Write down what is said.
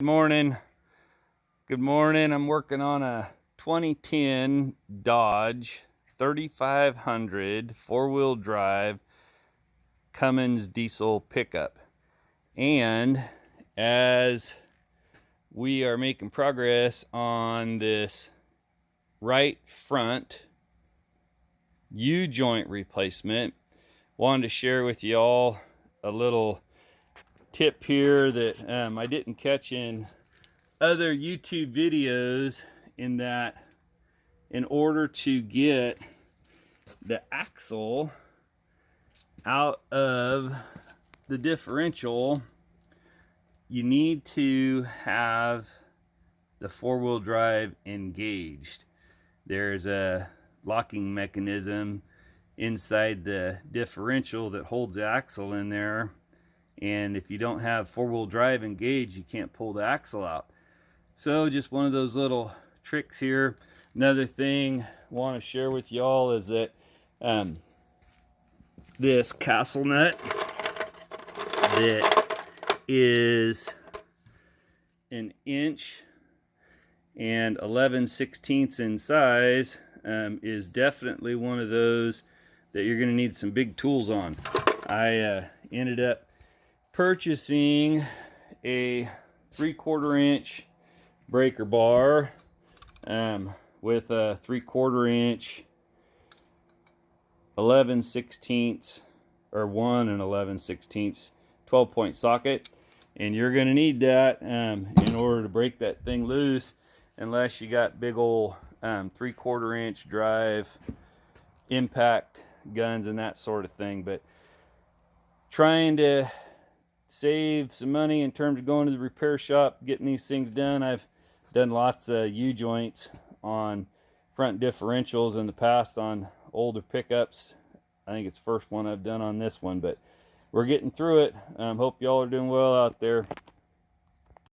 Good morning. Good morning. I'm working on a 2010 Dodge 3500 four-wheel drive Cummins diesel pickup. And as we are making progress on this right front U-joint replacement, wanted to share with you all a little tip here that I didn't catch in other YouTube videos, in that in order to get the axle out of the differential, you need to have the four-wheel drive engaged. There's a locking mechanism inside the differential that holds the axle in there, and if you don't have four-wheel drive engaged, you can't pull the axle out. So just one of those little tricks here. Another thing I want to share with y'all is that this castle nut that is 1 11/16 in size is definitely one of those that you're going to need some big tools on. I ended up purchasing a 3/4 inch breaker bar with a 3/4 inch 11/16 or 1 11/16 12-point socket, and you're going to need that in order to break that thing loose, unless you got big old 3/4 inch drive impact guns and that sort of thing. But trying to save some money in terms of going to the repair shop, getting these things done. I've done lots of U-joints on front differentials in the past on older pickups. I think it's the first one I've done on this one, but we're getting through it. Hope y'all are doing well out there.